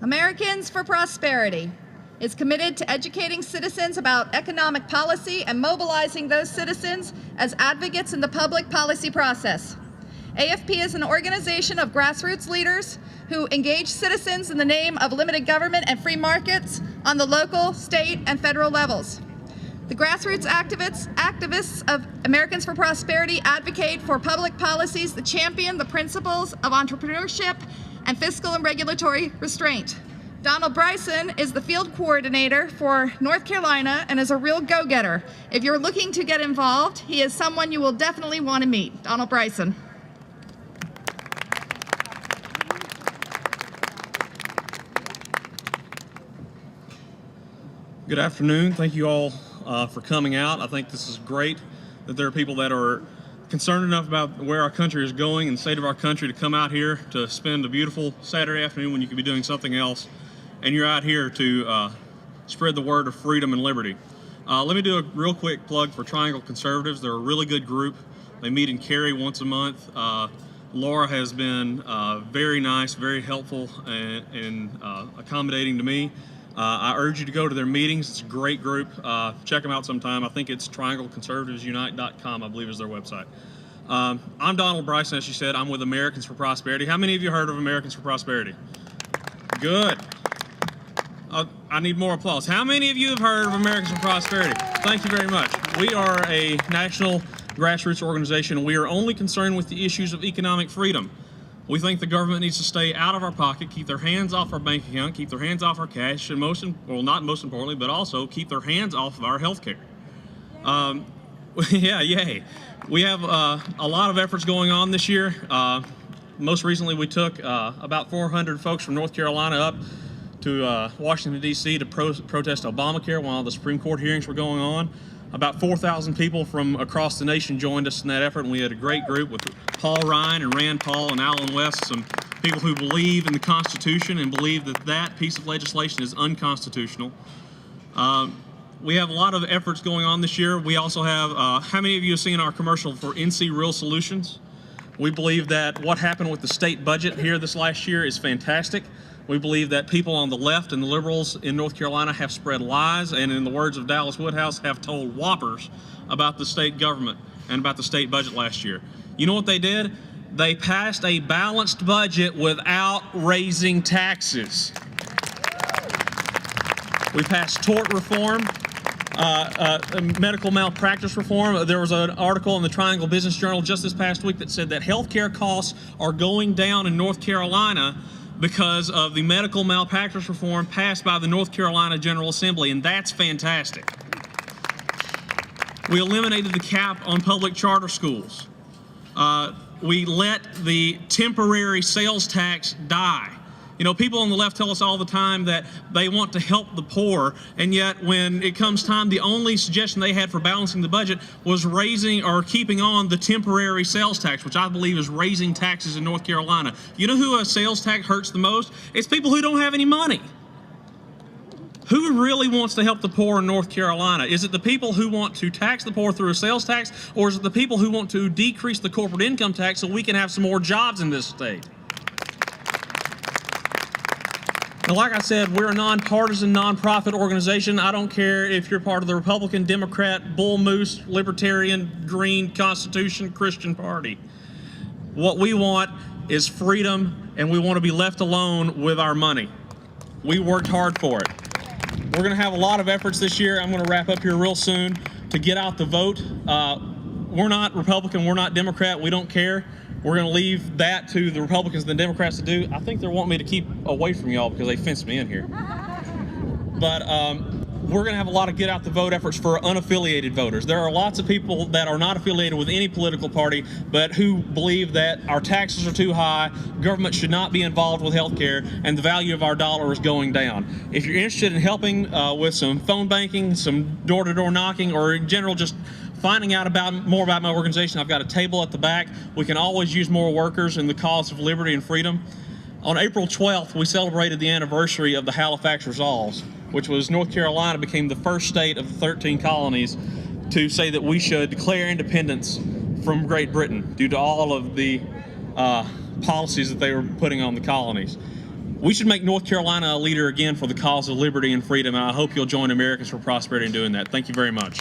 Americans for Prosperity is committed to educating citizens about economic policy and mobilizing those citizens as advocates in the public policy process. AFP is an organization of grassroots leaders who engage citizens in the name of limited government and free markets on the local, state, and federal levels. The grassroots activists of Americans for Prosperity advocate for public policies that champion the principles of entrepreneurship and fiscal and regulatory restraint. Donald Bryson is the field coordinator for North Carolina and is a real go-getter. If you're looking to get involved, he is someone you will definitely want to meet. Donald Bryson. Good afternoon. Thank you all for coming out. I think this is great that there are people that are concerned enough about where our country is going and the state of our country to come out here to spend a beautiful Saturday afternoon when you could be doing something else, and you're out here to spread the word of freedom and liberty. Let me do a real quick plug for Triangle Conservatives. They're a really good group. They meet in Cary once a month. Laura has been very nice, very helpful, and accommodating to me. I urge you to go to their meetings. It's a great group. Check them out sometime. I think it's triangleconservativesunite.com, I believe is their website. I'm Donald Bryson, as she said. I'm with Americans for Prosperity. How many of you heard of Americans for Prosperity? Good. I need more applause. How many of you have heard of Americans for Prosperity? Thank you very much. We are a national grassroots organization, and we are only concerned with the issues of economic freedom. We think the government needs to stay out of our pocket, keep their hands off our bank account, keep their hands off our cash, and not most importantly, but also keep their hands off of our health care. Yeah, yay. We have a lot of efforts going on this year. Most recently, we took about 400 folks from North Carolina up to Washington, D.C. to protest Obamacare while the Supreme Court hearings were going on. About 4,000 people from across the nation joined us in that effort, and we had a great group with Paul Ryan and Rand Paul and Alan West, some people who believe in the Constitution and believe that that piece of legislation is unconstitutional. We have a lot of efforts going on this year. We also have, how many of you have seen our commercial for NC Real Solutions? We believe that what happened with the state budget here this last year is fantastic. We believe that people on the left and the liberals in North Carolina have spread lies and, in the words of Dallas Woodhouse, have told whoppers about the state government and about the state budget last year. You know what they did? They passed a balanced budget without raising taxes. We passed tort reform, medical malpractice reform. There was an article in the Triangle Business Journal just this past week that said that healthcare costs are going down in North Carolina because of the medical malpractice reform passed by the North Carolina General Assembly, and that's fantastic. We eliminated the cap on public charter schools. We let the temporary sales tax die. You know, people on the left tell us all the time that they want to help the poor, and yet when it comes time, the only suggestion they had for balancing the budget was raising or keeping on the temporary sales tax, which I believe is raising taxes in North Carolina. You know who a sales tax hurts the most? It's people who don't have any money. Who really wants to help the poor in North Carolina? Is it the people who want to tax the poor through a sales tax, or is it the people who want to decrease the corporate income tax so we can have some more jobs in this state? Now, like I said, we're a nonpartisan, nonprofit organization. I don't care if you're part of the Republican, Democrat, Bull Moose, Libertarian, Green, Constitution, Christian Party. What we want is freedom, and we want to be left alone with our money. We worked hard for it. We're going to have a lot of efforts this year. I'm going to wrap up here real soon to get out the vote. We're not Republican, we're not Democrat, we don't care. We're going to leave that to the Republicans and the Democrats to do. I think they want me to keep away from y'all because they fenced me in here. But we're going to have a lot of get out the vote efforts for unaffiliated voters. There are lots of people that are not affiliated with any political party, but who believe that our taxes are too high, government should not be involved with health care, and the value of our dollar is going down. If you're interested in helping with some phone banking, some door-to-door knocking, or in general just finding out more about my organization, I've got a table at the back. We can always use more workers in the cause of liberty and freedom. On April 12th, we celebrated the anniversary of the Halifax Resolves, which was North Carolina became the first state of the 13 colonies to say that we should declare independence from Great Britain due to all of the policies that they were putting on the colonies. We should make North Carolina a leader again for the cause of liberty and freedom, and I hope you'll join Americans for Prosperity in doing that. Thank you very much.